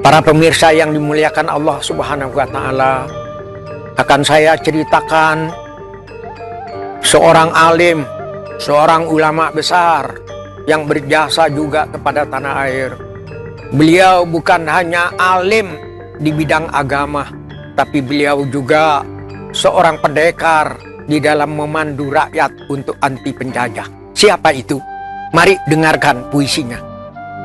Para pemirsa yang dimuliakan Allah Subhanahu wa Ta'ala, akan saya ceritakan seorang alim, seorang ulama besar yang berjasa juga kepada tanah air. Beliau bukan hanya alim di bidang agama, tapi beliau juga seorang pendekar di dalam memandu rakyat untuk anti penjajah. Siapa itu? Mari dengarkan puisinya.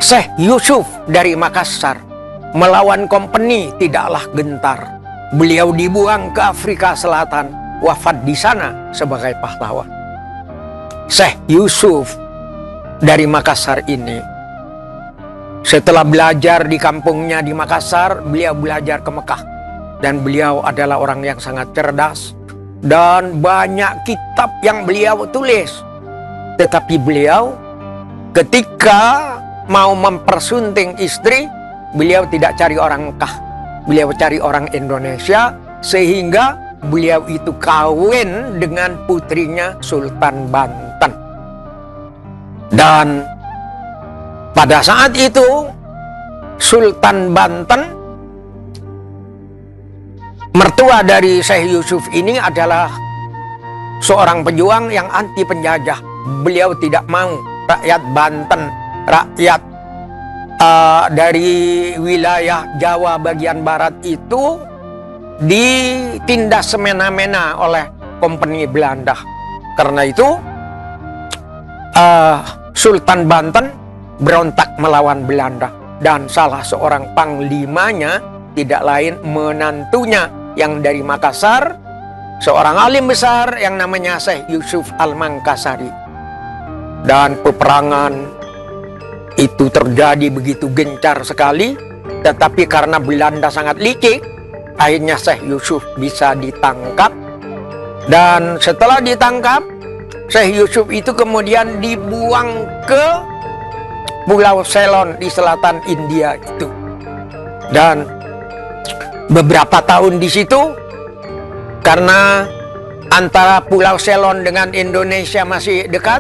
Syekh Yusuf dari Makassar melawan kompeni tidaklah gentar. Beliau dibuang ke Afrika Selatan, wafat di sana sebagai pahlawan. Syekh Yusuf dari Makassar ini, setelah belajar di kampungnya di Makassar, beliau belajar ke Mekah. Dan beliau adalah orang yang sangat cerdas. Dan banyak kitab yang beliau tulis. Tetapi beliau ketika mau mempersunting istri, beliau tidak cari orang Mekah. Beliau cari orang Indonesia, sehingga beliau itu kawin dengan putrinya Sultan Banten. Dan pada saat itu Sultan Banten, mertua dari Syekh Yusuf ini adalah seorang pejuang yang anti penjajah. Beliau tidak mau rakyat Banten, rakyat dari wilayah Jawa bagian barat itu ditindas semena-mena oleh kompeni Belanda. Karena itu Sultan Banten berontak melawan Belanda. Dan salah seorang panglimanya tidak lain menantunya yang dari Makassar, seorang alim besar yang namanya Syekh Yusuf Al-Mangkasari. Dan peperangan itu terjadi begitu gencar sekali, tetapi karena Belanda sangat licik, akhirnya Syekh Yusuf bisa ditangkap. Dan setelah ditangkap, Syekh Yusuf itu kemudian dibuang ke Pulau Ceylon di selatan India itu. Dan beberapa tahun di situ, karena antara Pulau Ceylon dengan Indonesia masih dekat,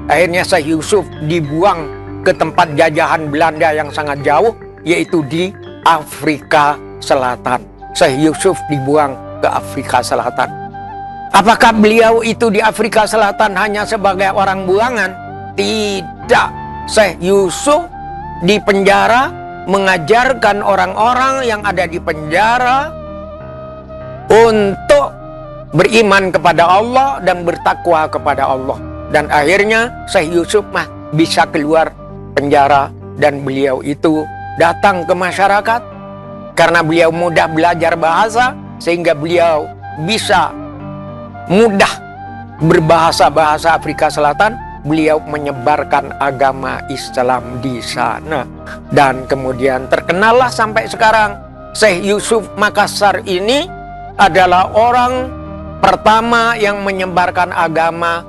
akhirnya Syekh Yusuf dibuang ke tempat jajahan Belanda yang sangat jauh, yaitu di Afrika Selatan. Syekh Yusuf dibuang ke Afrika Selatan. Apakah beliau itu di Afrika Selatan hanya sebagai orang buangan? Tidak. Syekh Yusuf di penjara mengajarkan orang-orang yang ada di penjara untuk beriman kepada Allah dan bertakwa kepada Allah. Dan akhirnya Syekh Yusuf bisa keluar penjara, dan beliau itu datang ke masyarakat karena beliau mudah belajar bahasa, sehingga beliau bisa mudah berbahasa-bahasa Afrika Selatan. Beliau menyebarkan agama Islam di sana, dan kemudian terkenallah sampai sekarang. Syekh Yusuf Makassar ini adalah orang pertama yang menyebarkan agama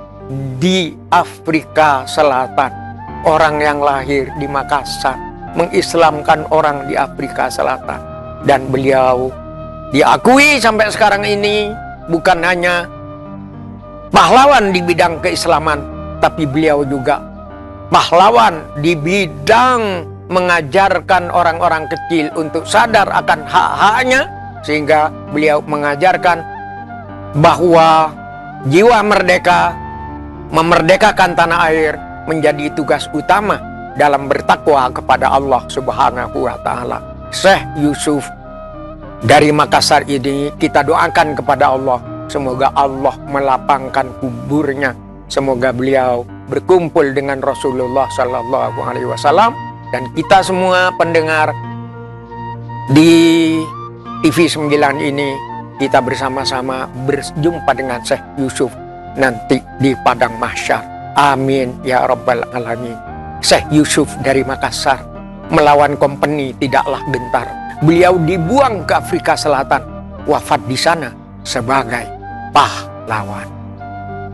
di Afrika Selatan. Orang yang lahir di Makassar mengislamkan orang di Afrika Selatan. Dan beliau diakui sampai sekarang ini bukan hanya pahlawan di bidang keislaman, tapi beliau juga pahlawan di bidang mengajarkan orang-orang kecil untuk sadar akan hak-haknya. Sehingga beliau mengajarkan bahwa jiwa merdeka, memerdekakan tanah air, menjadi tugas utama dalam bertakwa kepada Allah Subhanahu wa Ta'ala. Syekh Yusuf dari Makassar ini kita doakan kepada Allah, semoga Allah melapangkan kuburnya, semoga beliau berkumpul dengan Rasulullah Sallallahu Alaihi Wasallam. Dan kita semua pendengar di TV 9 ini, kita bersama-sama berjumpa dengan Syekh Yusuf nanti di padang mahsyar. Amin ya Rabbal Alamin. Syekh Yusuf dari Makassar melawan kompeni tidaklah gentar. Beliau dibuang ke Afrika Selatan, wafat di sana sebagai pahlawan.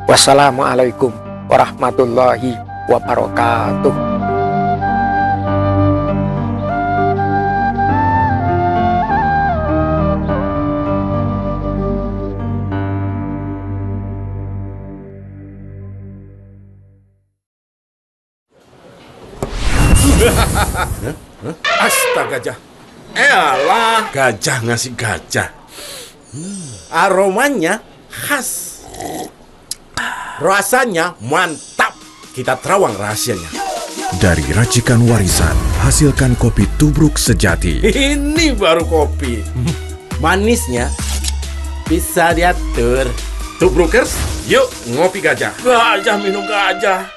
Wassalamualaikum warahmatullahi wabarakatuh. Astaga, Jah. Elah, gajah ngasih gajah. Aromanya khas, rasanya mantap. Kita terawang rahasianya. Dari racikan warisan, hasilkan kopi tubruk sejati. Ini baru kopi. Manisnya bisa diatur. Tubrukers, yuk ngopi gajah. Gajah minum gajah.